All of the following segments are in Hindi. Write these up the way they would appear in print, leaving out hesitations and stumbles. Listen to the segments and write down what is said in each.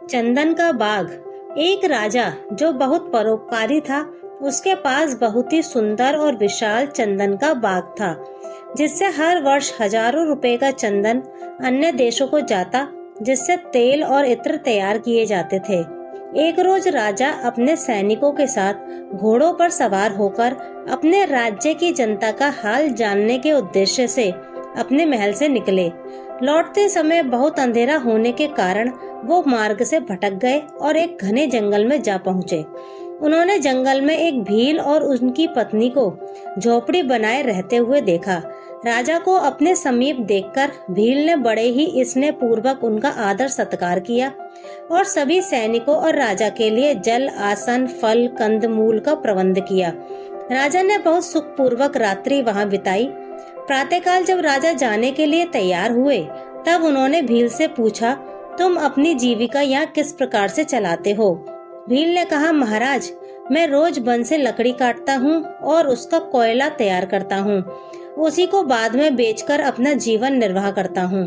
चंदन का बाग। एक राजा जो बहुत परोपकारी था, उसके पास बहुत ही सुंदर और विशाल चंदन का बाग था, जिससे हर वर्ष हजारों रुपए का चंदन अन्य देशों को जाता, जिससे तेल और इत्र तैयार किए जाते थे। एक रोज राजा अपने सैनिकों के साथ घोड़ों पर सवार होकर अपने राज्य की जनता का हाल जानने के उद्देश्य से अपने महल से निकले। लौटते समय बहुत अंधेरा होने के कारण वो मार्ग से भटक गए और एक घने जंगल में जा पहुँचे। उन्होंने जंगल में एक भील और उनकी पत्नी को झोपड़ी बनाए रहते हुए देखा। राजा को अपने समीप देखकर भील ने बड़े ही स्नेह पूर्वक उनका आदर सत्कार किया और सभी सैनिकों और राजा के लिए जल, आसन, फल, कंदमूल का प्रबंध किया। राजा ने बहुत सुख पूर्वक रात्रि वहां बिताई। प्रातःकाल जब राजा जाने के लिए तैयार हुए, तब उन्होंने भील से पूछा, तुम अपनी जीविका यहाँ किस प्रकार से चलाते हो? भील ने कहा, महाराज, मैं रोज वन से लकड़ी काटता हूँ और उसका कोयला तैयार करता हूँ। उसी को बाद में बेचकर अपना जीवन निर्वाह करता हूँ।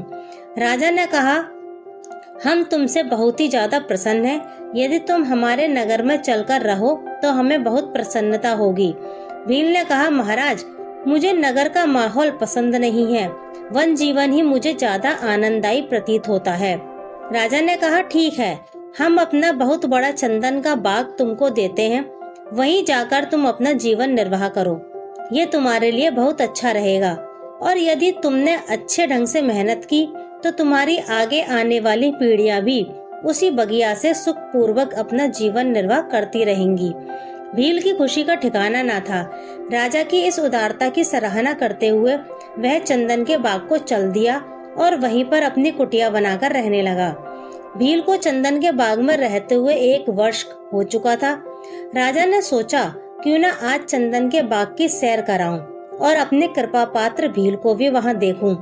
राजा ने कहा, हम तुमसे बहुत ही ज्यादा प्रसन्न हैं। यदि तुम हमारे नगर में चलकर रहो तो हमें बहुत प्रसन्नता होगी। भील ने कहा, महाराज, मुझे नगर का माहौल पसंद नहीं है। वन जीवन ही मुझे ज्यादा आनंददायी प्रतीत होता है। राजा ने कहा, ठीक है, हम अपना बहुत बड़ा चंदन का बाग तुमको देते हैं। वहीं जाकर तुम अपना जीवन निर्वाह करो। ये तुम्हारे लिए बहुत अच्छा रहेगा और यदि तुमने अच्छे ढंग से मेहनत की तो तुम्हारी आगे आने वाली पीढ़ियां भी उसी बगिया से सुख पूर्वक अपना जीवन निर्वाह करती रहेंगी। भील की खुशी का ठिकाना ना था। राजा की इस उदारता की सराहना करते हुए वह चंदन के बाग को चल दिया और वहीं पर अपनी कुटिया बनाकर रहने लगा। भील को चंदन के बाग में रहते हुए 1 वर्ष हो चुका था। राजा ने सोचा, क्यों ना आज चंदन के बाग की सैर कराऊं और अपने कृपा पात्र भील को भी वहां देखूं।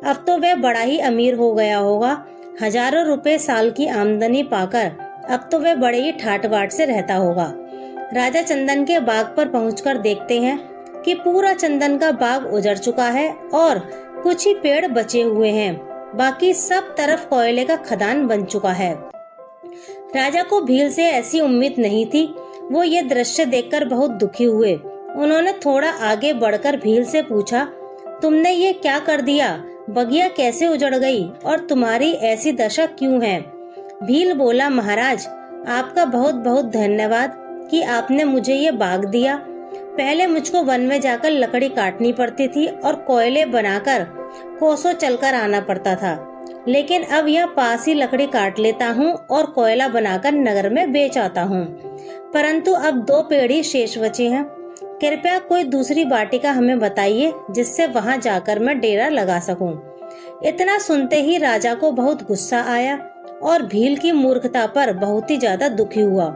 अब तो वह बड़ा ही अमीर हो गया होगा। हजारों रुपए साल की आमदनी पाकर अब तो वह बड़े ही ठाट बाट से रहता होगा। राजा चंदन के बाग पर पहुंचकर देखते हैं कि पूरा चंदन का बाग उजड़ चुका है और कुछ ही पेड़ बचे हुए हैं। बाकी सब तरफ कोयले का खदान बन चुका है। राजा को भील से ऐसी उम्मीद नहीं थी। वो ये दृश्य देखकर बहुत दुखी हुए। उन्होंने थोड़ा आगे बढ़कर भील से पूछा, तुमने ये क्या कर दिया? बगिया कैसे उजड़ गई और तुम्हारी ऐसी दशा क्यों है? भील बोला, महाराज, आपका बहुत बहुत धन्यवाद कि आपने मुझे ये बाग दिया। पहले मुझको वन में जाकर लकड़ी काटनी पड़ती थी और कोयले बनाकर कोसों चलकर आना पड़ता था, लेकिन अब यहाँ पास ही लकड़ी काट लेता हूँ और कोयला बनाकर नगर में बेच आता हूँ। परंतु अब 2 पेड़ ही शेष बचे हैं। कृपया कोई दूसरी वाटिका हमें बताइए जिससे वहां जाकर मैं डेरा लगा सकूं। इतना सुनते ही राजा को बहुत गुस्सा आया और भील की मूर्खता पर बहुत ही ज्यादा दुखी हुआ।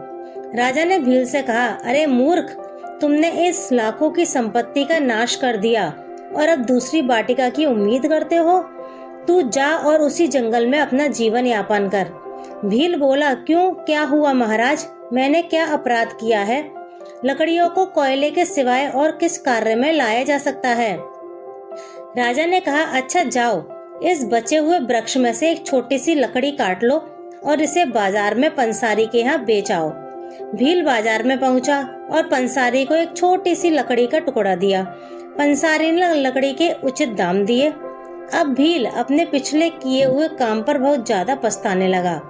राजा ने भील से कहा, अरे मूर्ख, तुमने इस लाखों की संपत्ति का नाश कर दिया और अब दूसरी वाटिका की उम्मीद करते हो? तू जा और उसी जंगल में अपना जीवन यापन कर। भील बोला, क्यों, क्या हुआ महाराज? मैंने क्या अपराध किया है? लकड़ियों को कोयले के सिवाय और किस कार्य में लाया जा सकता है? राजा ने कहा, अच्छा जाओ, इस बचे हुए वृक्ष में से एक छोटी सी लकड़ी काट लो और इसे बाजार में पंसारी के यहाँ बेच आओ। भील बाजार में पहुंचा और पंसारी को एक छोटी सी लकड़ी का टुकड़ा दिया। पंसारी ने लकड़ी के उचित दाम दिए। अब भील अपने पिछले किए हुए काम पर बहुत ज्यादा पछताने लगा।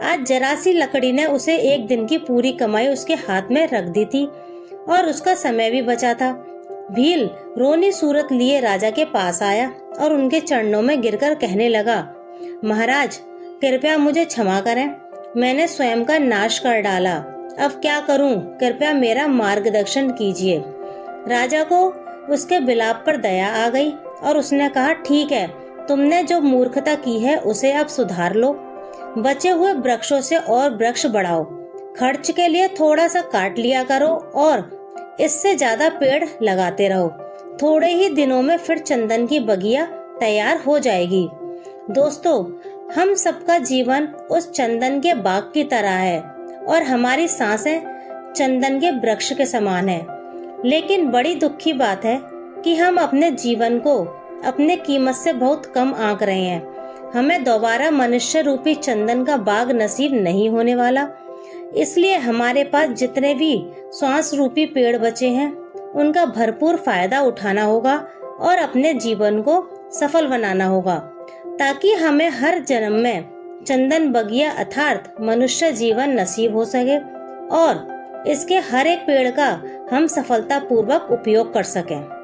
आज जरा सी लकड़ी ने उसे 1 दिन की पूरी कमाई उसके हाथ में रख दी थी और उसका समय भी बचा था। भील रोनी सूरत लिए राजा के पास आया और उनके चरणों में गिरकर कहने लगा, महाराज, कृपया मुझे क्षमा करें। मैंने स्वयं का नाश कर डाला। अब क्या करूं? कृपया मेरा मार्गदर्शन कीजिए। राजा को उसके विलाप पर दया आ गई और उसने कहा, ठीक है, तुमने जो मूर्खता की है उसे अब सुधार लो। बचे हुए वृक्षों से और वृक्ष बढ़ाओ। खर्च के लिए थोड़ा सा काट लिया करो और इससे ज्यादा पेड़ लगाते रहो। थोड़े ही दिनों में फिर चंदन की बगिया तैयार हो जाएगी। दोस्तों, हम सबका जीवन उस चंदन के बाग की तरह है और हमारी सांसें चंदन के वृक्ष के समान है। लेकिन बड़ी दुख की बात है कि हम अपने जीवन को अपने कीमत से बहुत कम आंक रहे हैं। हमें दोबारा मनुष्य रूपी चंदन का बाग नसीब नहीं होने वाला। इसलिए हमारे पास जितने भी श्वास रूपी पेड़ बचे हैं उनका भरपूर फायदा उठाना होगा और अपने जीवन को सफल बनाना होगा, ताकि हमें हर जन्म में चंदन बगिया अर्थात मनुष्य जीवन नसीब हो सके और इसके हर एक पेड़ का हम सफलतापूर्वक उपयोग कर सकें।